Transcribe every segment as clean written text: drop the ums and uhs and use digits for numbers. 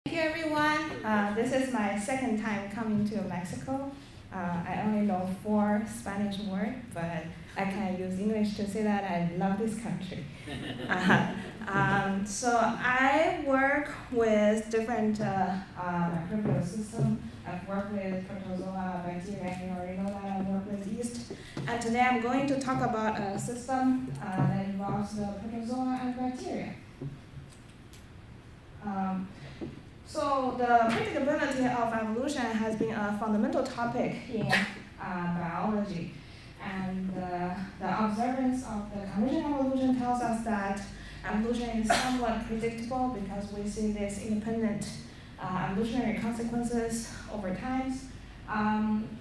Thank you, everyone. This is my second time coming to Mexico. I only know 4 Spanish words, but I can use English to say that I love this country. So I work with different microbial systems. I've worked with protozoa, bacteria, you already know that I work with yeast. And today I'm going to talk about a system that involves the protozoa and bacteria. So the predictability of evolution has been a fundamental topic in biology. And the observance of the convergent evolution tells us that evolution is somewhat predictable because we see these independent evolutionary consequences over time.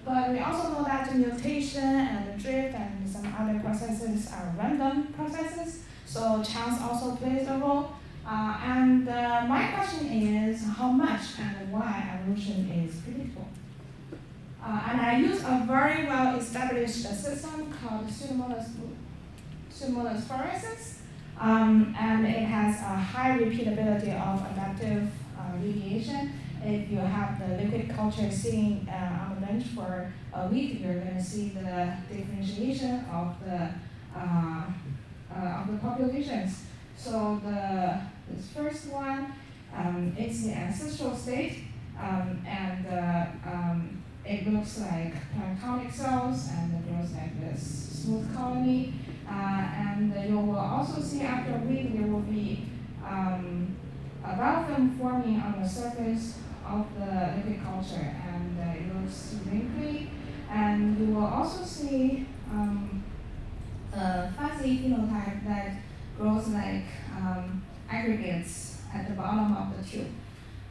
But we also know that mutation and drift and some other processes are random processes, so chance also plays a role. My question is how much and why evolution is predictable. And I use a very well-established system called Pseudomonas fluorescens, and it has a high repeatability of adaptive radiation. If you have the liquid culture sitting on the bench for a week, you're going to see the differentiation of the populations. So this first one, it's the ancestral state, it looks like planktonic cells, and it grows like this smooth colony. And you will also see after a week there will be a biofilm forming on the surface of the liquid culture, and it looks wrinkly. And you will also see a fuzzy phenotype that grows like aggregates at the bottom of the tube.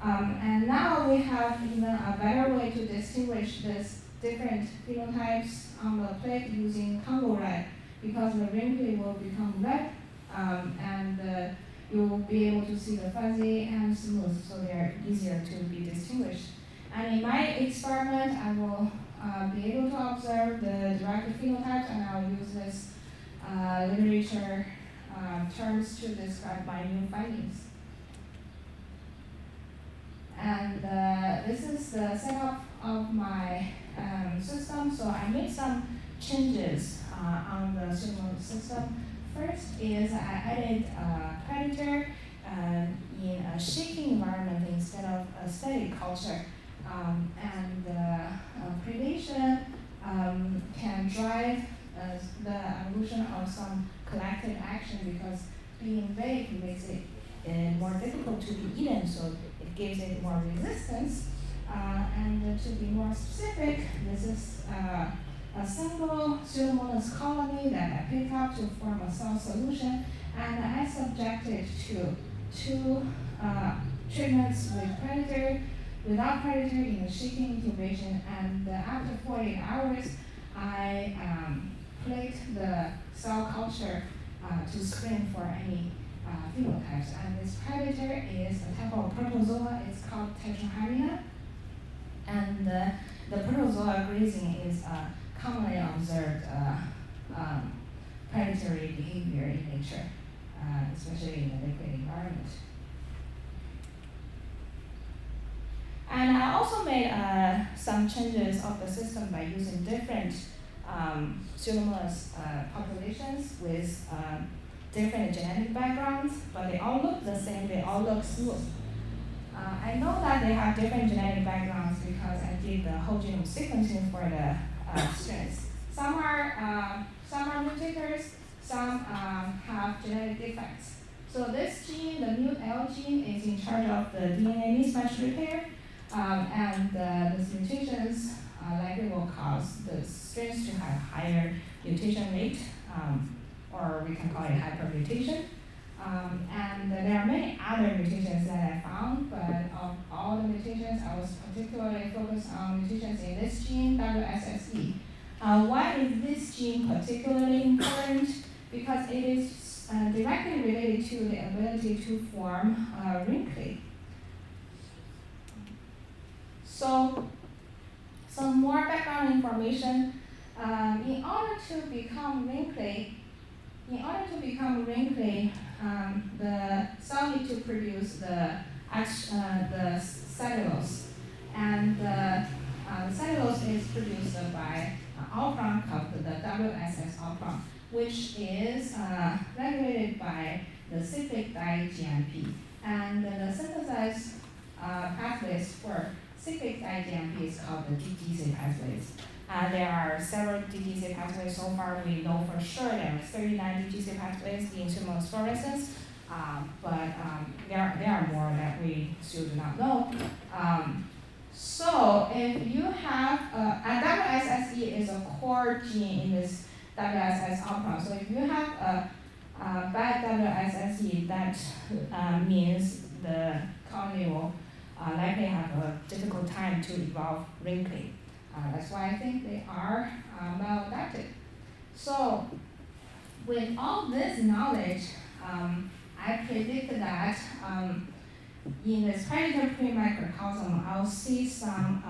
And now we have even a better way to distinguish these different phenotypes on the plate using Congo red, because the wrinkly will become red, and you will be able to see the fuzzy and smooth, so they're easier to be distinguished. And in my experiment, I will be able to observe the derived phenotypes, and I'll use this literature terms to describe my new findings. And this is the setup of my system. So I made some changes on the Pseudomonas system. First is I added a predator in a shaking environment instead of a static culture. Predation can drive the evolution of some collective action, because being vague makes it more difficult to be eaten, so it gives it more resistance. And to be more specific, this is a single Pseudomonas colony that I picked up to form a cell solution, and I subjected to 2 treatments with predator, without predator in the shaking incubation, and after 48 hours, I plate the cell culture to screen for any phenotypes. And this predator is a type of protozoa. It's called Tetrahymena. And the protozoa grazing is a commonly observed predatory behavior in nature, especially in the liquid environment. And I also made some changes of the system by using different Pseudomonas populations with different genetic backgrounds, but they all look the same, they all look smooth. I know that they have different genetic backgrounds because I did the whole genome sequencing for the strains. Some are mutators, some have genetic defects. So this gene, the mut L gene, is in charge of the DNA mismatch repair, and these mutations likely will cause the strains to have higher mutation rate, or we can call it hypermutation. And there are many other mutations that I found, but of all the mutations, I was particularly focused on mutations in this gene, WSSE. Why is this gene particularly important? Because it is directly related to the ability to form wrinkly. So, some more background information. In order to become wrinkly, the cell needs to produce the the cellulose. And the cellulose is produced by operon called the WSS operon, which is regulated by the cyclic di-GMP. And the synthesis pathways for cyclic di-GMP is called the DGC pathways. There are several DGC pathways so far. We know for sure there are 39 DGC pathways in pseudomonas fluorescens, but there are more that we still do not know. So if you have, and WSSE is a core gene in this WSS operon. So if you have a bad WSSE, that means the colony will likely have a difficult time to evolve wrinkly. That's why I think they are maladaptive. So with all this knowledge, I predict that in this predator pre-microcosm, I'll see some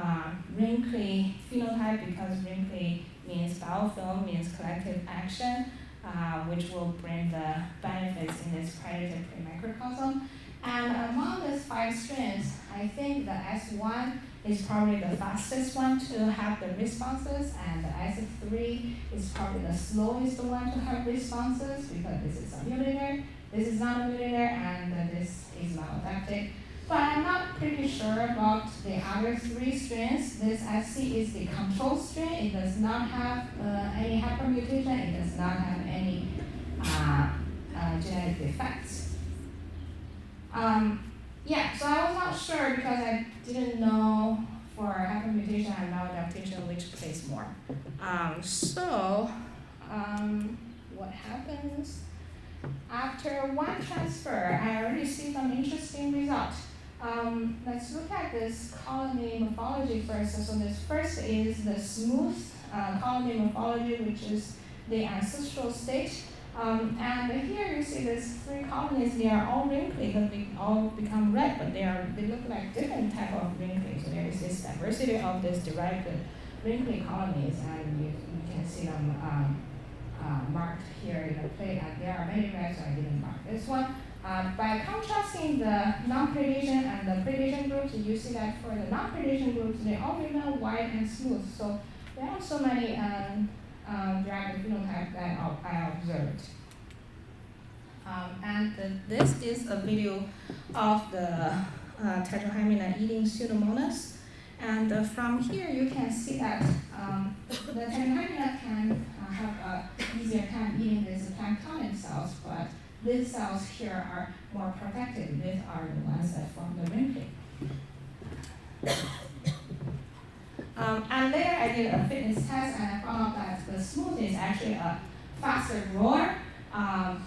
wrinkly phenotype, because wrinkly means biofilm, means collective action, which will bring the benefits in this predator pre-microcosm. And among these 5 strains, I think the S1 is probably the fastest one to have the responses, and the S3 is probably the slowest one to have responses, because this is a mutator, this is not a mutator, and this is maladaptive. But I'm not pretty sure about the other 3 strains. This SC is the control strain. It does not have any hypermutation. It does not have any genetic defects. Yeah, so I was not sure because I didn't know for hypermutation and maladaptation which plays more. What happens? After one transfer, I already see some interesting results. Let's look at this colony morphology first. So this first is the smooth colony morphology, which is the ancestral state. And here you see these 3 colonies. They are all wrinkly, but they all become red, but they look like different type of wrinkly. So there is this diversity of these derived wrinkly colonies, and you can see them marked here in the plate. And there are many red, so I didn't mark this one. By contrasting the non-predation and the predation groups, you see that for the non-predation groups, they all remain white and smooth. So there are so many derived phenotypes that I observed. This is a video of the tetrahymena eating pseudomonas. And from here you can see that the tetrahymena can have an easier time eating these planktonic cells, but these cells here are more protected. These are the ones that form the wrinkly. And later I did a fitness test, and I found out that the smooth is actually a faster grower,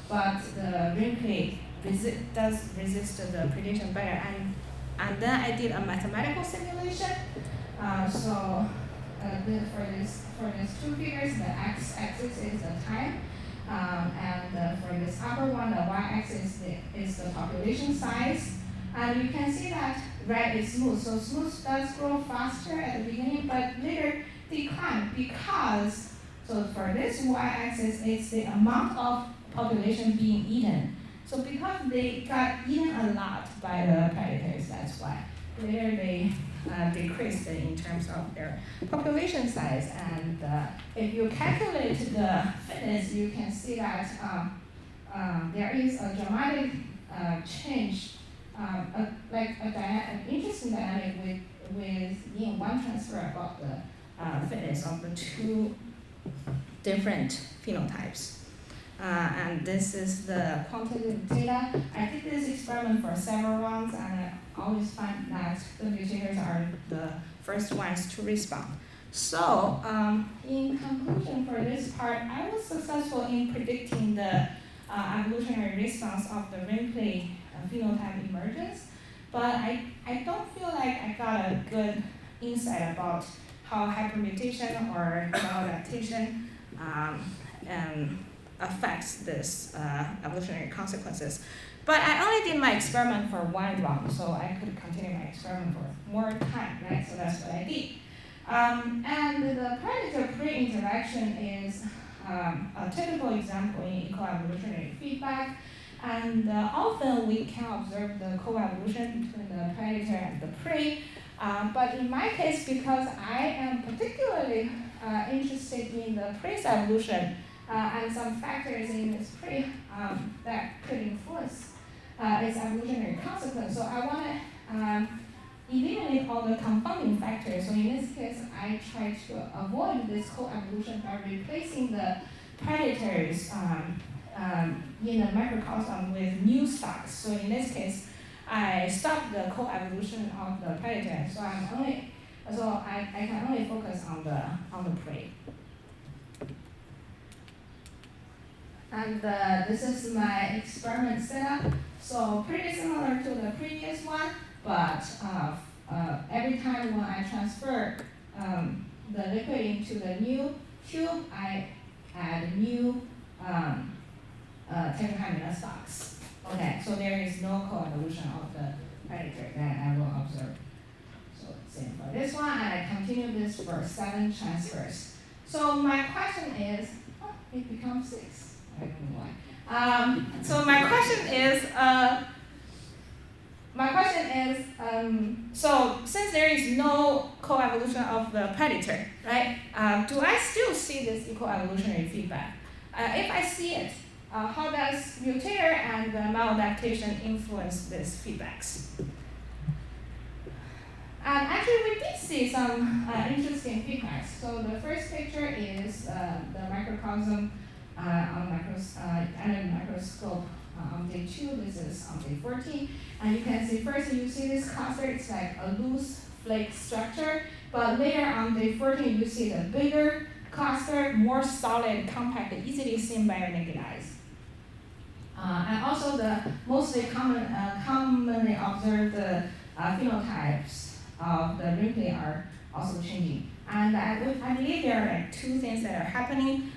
but the wrinkly does resist the predation better. And then I did a mathematical simulation. For these 2 figures, the x-axis is the time, and for this upper one, the y-axis is the population size. And you can see that red is smooth. So smooth does grow faster at the beginning, but later decline because, so for this y-axis, it's the amount of population being eaten. So because they got eaten a lot by the predators, that's why later they decreased in terms of their population size. And if you calculate the fitness, you can see that there is a dramatic change, an interesting dynamic with in one transfer about the fitness of the 2 different phenotypes. And this is the quantitative data. I did this experiment for several rounds, and I always find that the mutators are the first ones to respond. So, in conclusion for this part, I was successful in predicting the evolutionary response of the wrinkly phenotype emergence, but I don't feel like I got a good insight about how hypermutation or maladaptation affects this evolutionary consequences. But I only did my experiment for 1 round, so I could continue my experiment for more time, right? So that's what I did. And the predator-prey interaction is a typical example in eco-evolutionary feedback. And often we can observe the co-evolution between the predator and the prey. But in my case, because I am particularly interested in the prey's evolution and some factors in this prey that could influence its evolutionary consequence. So I want to eliminate all the confounding factors. So in this case, I try to avoid this co-evolution by replacing the predators in a microcosm with new stocks. So in this case, I stop the co-evolution of the predator. So I can only focus on the prey. And this is my experiment setup. So pretty similar to the previous one, but every time when I transfer the liquid into the new tube, I add new tetrahymena stocks. Okay, so there is no co-evolution of the predator that I will observe. So same for this one, and I continue this for 7 transfers. So my question is, it becomes 6. I don't know why. So my question is, so since there is no co-evolution of the predator, right? Do I still see this eco-evolutionary feedback? If I see it, how does mutator and maladaptation influence these feedbacks? And actually, we did see some interesting feedbacks. So the first picture is the microcosm under the microscope on day 2. This is on day 14. And you can see first you see this cluster, it's like a loose flake structure. But later on day 14, you see the bigger cluster, more solid, compact, easily seen by your naked eyes. And also the mostly commonly observed phenotypes of the wrinkly are also changing. And I believe there are like 2 things that are happening.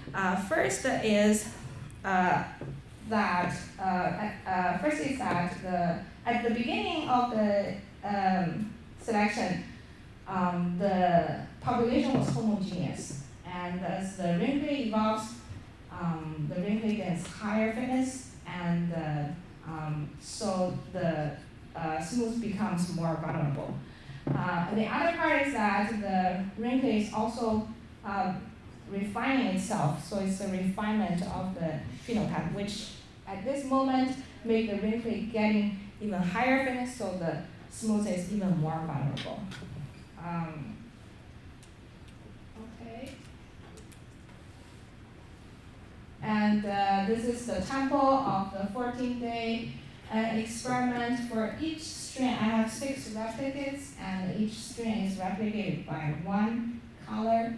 First is that at the beginning of the selection, the population was homogeneous, and as the wrinkly evolves, the wrinkly gets higher fitness, and so the smooth becomes more vulnerable. The other part is that the wrinkly is also refining itself, so it's a refinement of the phenotype, which at this moment make the wrinkly getting even higher fitness, so the smooth is even more vulnerable. Okay. And this is the tempo of the 14-day experiment. For each strain, I have 6 replicates, and each strain is replicated by 1 color.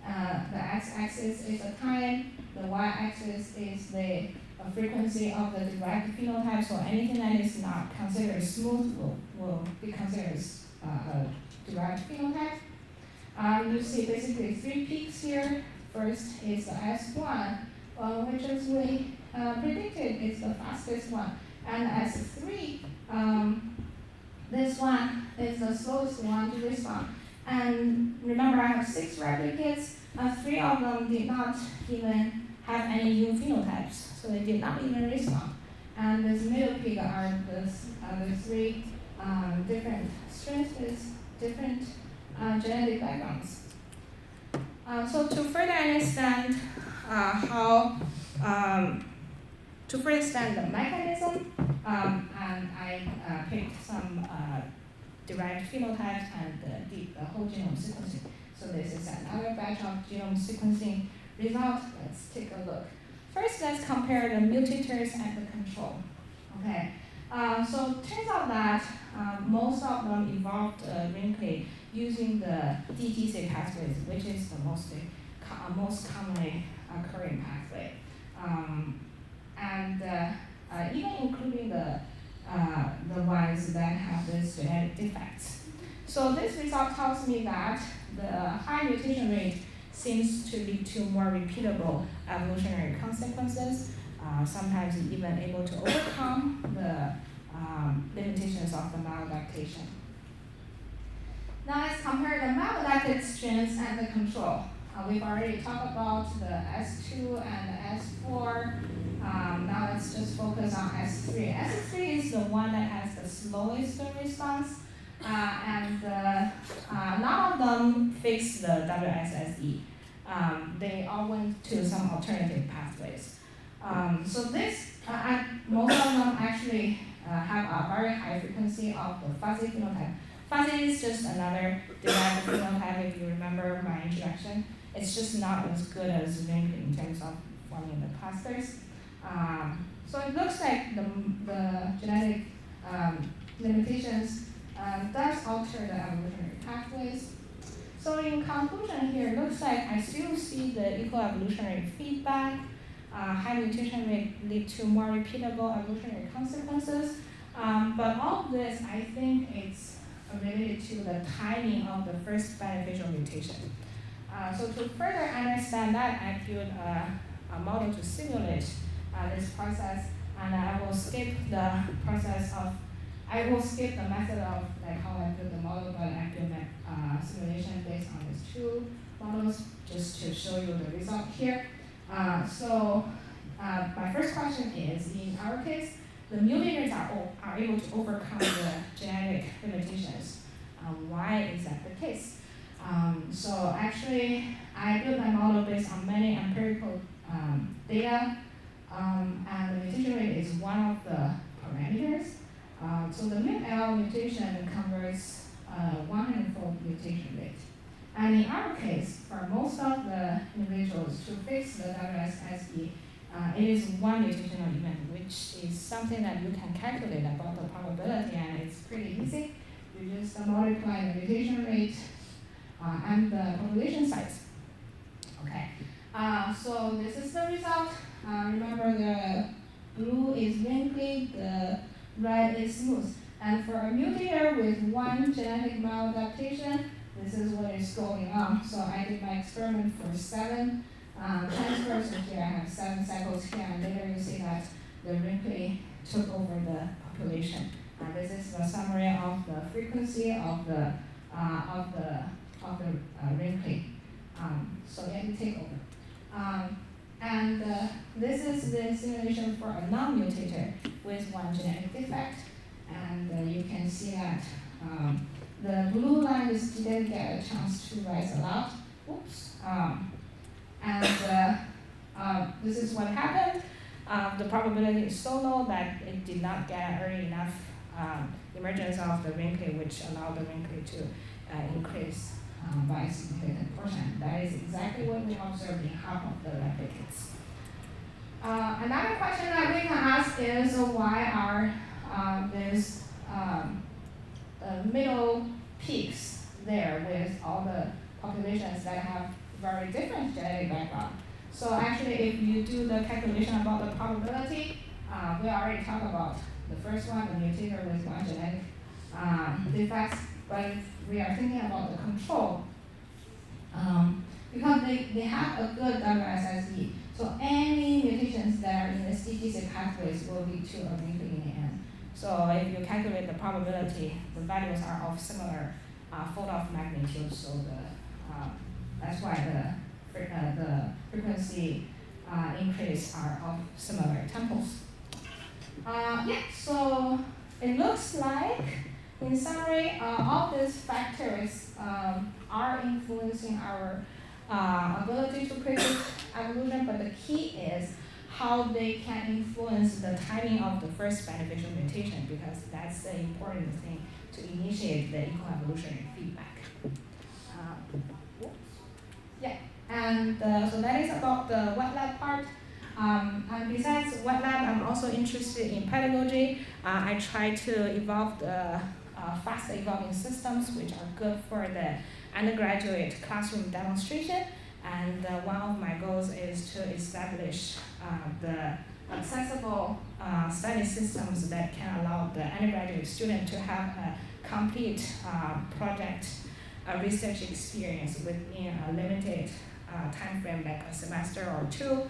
The x-axis is the time, the y-axis is the frequency of the derived phenotype, so anything that is not considered smooth will be considered a derived phenotype. You see basically 3 peaks here. First is the S1, which as we predicted is the fastest one. And S3, this one is the slowest one to respond. And remember, I have 6 replicates. 3 of them did not even have any new phenotypes, so they did not even respond. And this middle peak are the 3 different strains with different genetic backgrounds. So to further understand to further understand the mechanism, and I picked some derived phenotypes and did the whole genome sequencing. So this is another batch of genome sequencing results. Let's take a look. First, let's compare the mutators and the control. Okay. So it turns out that most of them evolved wrinkly using the DTC pathways, which is the most commonly occurring pathway, and even including the ones that have these genetic defects. So this result tells me that the high mutation rate seems to lead to more repeatable evolutionary consequences, sometimes even able to overcome the limitations of the maladaptation. Now let's compare the maladapted strains and the control. We've already talked about the S2 and the S4 Now let's just focus on S3. S3 is the one that has the slowest response, and none of them fix the WSSE. They all went to some alternative pathways. So this, most of them actually have a very high frequency of the fuzzy phenotype. Fuzzy is just another derived phenotype, if you remember my introduction. It's just not as good as Wang in terms of forming the clusters. So it looks like the genetic limitations does alter the evolutionary pathways. So in conclusion here, it looks like I still see the eco-evolutionary feedback. High mutation rate lead to more repeatable evolutionary consequences. But all of this, I think it's related to the timing of the first beneficial mutation. So to further understand that, I built a model to simulate this process, and I will skip the method of like how I built the model, but I built a simulation based on these two models just to show you the result here. So my first question is, in our case, the mutators are able to overcome the genetic limitations. Why is that the case? So actually, I built my model based on many empirical data, and the mutation rate is one of the parameters. So the MIP-L mutation converts 100-fold mutation rate. And in our case, for most of the individuals to fix the WSSE, it is one mutational event, which is something that you can calculate about the probability, and it's pretty easy. You just multiply the mutation rate and the population size. Okay, so this is the result. Remember, the blue is wrinkly, the red is smooth. And for a mutator with one genetic maladaptation, this is what is going on. So I did my experiment for 7 transfers, and here I have 7 cycles here, and later you see that the wrinkly took over the population. This is the summary of the frequency of the wrinkly. So it take over. And this is the simulation for a non-mutator with one genetic defect. And you can see that the blue line didn't get a chance to rise a lot. Oops. This is what happened. The probability is so low that it did not get early enough emergence of the wrinkly, which allowed the wrinkly to increase by a significant portion. That is exactly what we observed in half of the replicates. Another question that we can ask is why are these middle peaks there with all the populations that have very different genetic background? So actually, if you do the calculation about the probability, we already talked about the first one, the mutator with one genetic defects, but if we are thinking about the control, because they have a good WSSE, so any mutations that are in the CTC pathways will lead to a wrinkly in the end. So if you calculate the probability, the values are of similar fold of magnitude, so that's why the frequency increase are of similar tempos. So it looks like, in summary, all these factors are influencing our ability to predict evolution, but the key is how they can influence the timing of the first beneficial mutation, because that's the important thing to initiate the eco-evolutionary feedback. And so that is about the wet lab part. And besides wet lab, I'm also interested in pedagogy. I try to evolve the fast evolving systems, which are good for the undergraduate classroom demonstration. And one of my goals is to establish the accessible study systems that can allow the undergraduate student to have a complete project research experience within a limited time frame, like a semester or 2.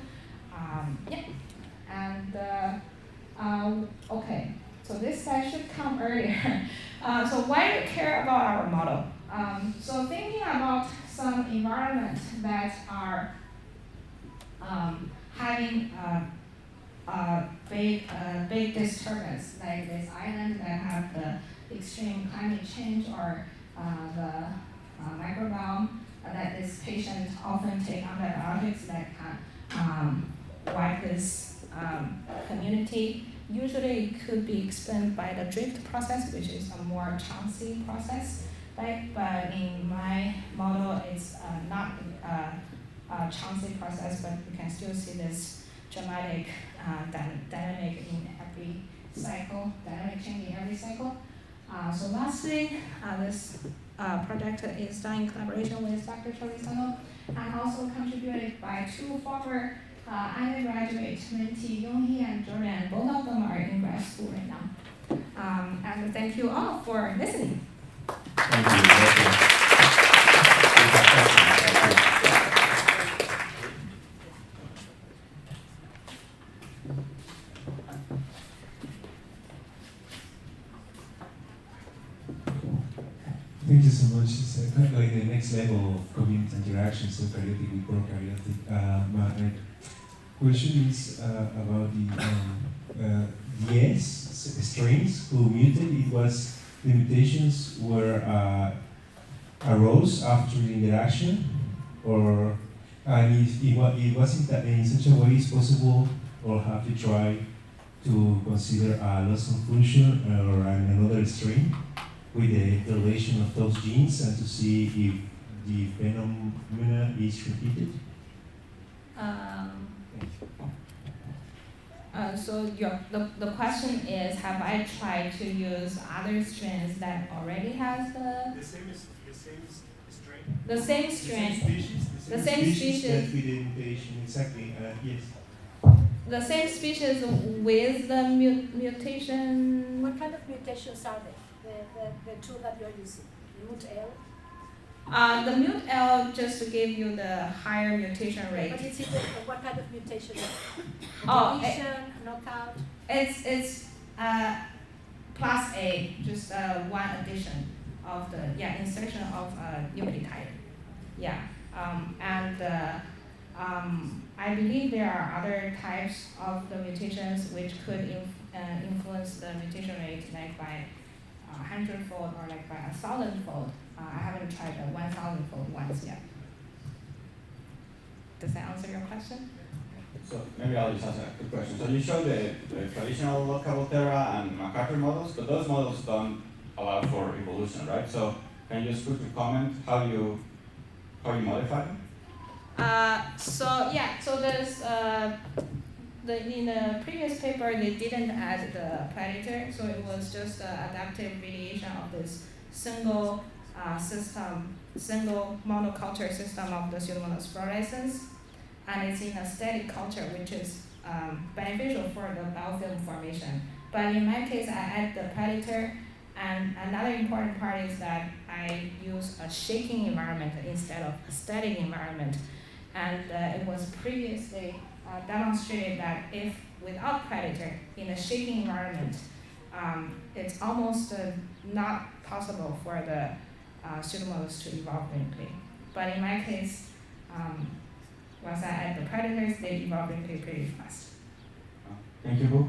Okay, so this slide should come earlier. So why do we care about our model? So thinking about some environments that are having big disturbance, like this island that have the extreme climate change or the microbiome that this patient often take antibiotics that can wipe this community. Usually it could be explained by the drift process, which is a more chauncey process, right? But in my model, it's not a chauncey process, but you can still see this dramatic dynamic in every cycle, dynamic change in every cycle. So lastly, this project is done in collaboration with Dr. Charlie Sano and also contributed by two former undergraduates, Minty Yonghee and Jordan. Both of them are in grad school right now. And thank you all for listening. Thank you. Thank you so much. It's kind of like the next level of community interaction, so eukaryotic with prokaryotic. My question is about the DS strains who mutated. It was the mutations were arose after the interaction, or and if it wasn't that in such a way it's possible, or have to try to consider a loss of function or another strain with the relation of those genes and to see if the phenomena is repeated? So the question is, have I tried to use other strains that already has The same strain? The same strain. The same species that with the mutation, exactly, yes. The same species with the mutation. What kind of mutations are they? The two that you're using, mut-L? The mut-L just to give you the higher mutation rate. But it's what kind of mutation? Deletion, knockout? It's plus A, just one addition of the insertion of nucleotide. Yeah, I believe there are other types of the mutations which could influence the mutation rate, like by 100-fold or like by 1,000-fold. I haven't tried the 1,000-fold ones yet. Does that answer your question? So maybe I'll just ask a quick question. So you showed the traditional Caboterra and MacArthur models, but those models don't allow for evolution, right? So can you just quickly comment how you modify them? So there's in the previous paper they didn't add the predator, so it was just an adaptive variation of this single monoculture system of the Pseudomonas fluorescens, and it's in a static culture, which is beneficial for the biofilm formation. But in my case, I add the predator, and another important part is that I use a shaking environment instead of a static environment. And it was previously demonstrated that if without predator in a shaking environment, it's almost not possible for the Pseudomonas to evolve clinically. But in my case, once I add the predators, they evolve clinically pretty fast. Thank you.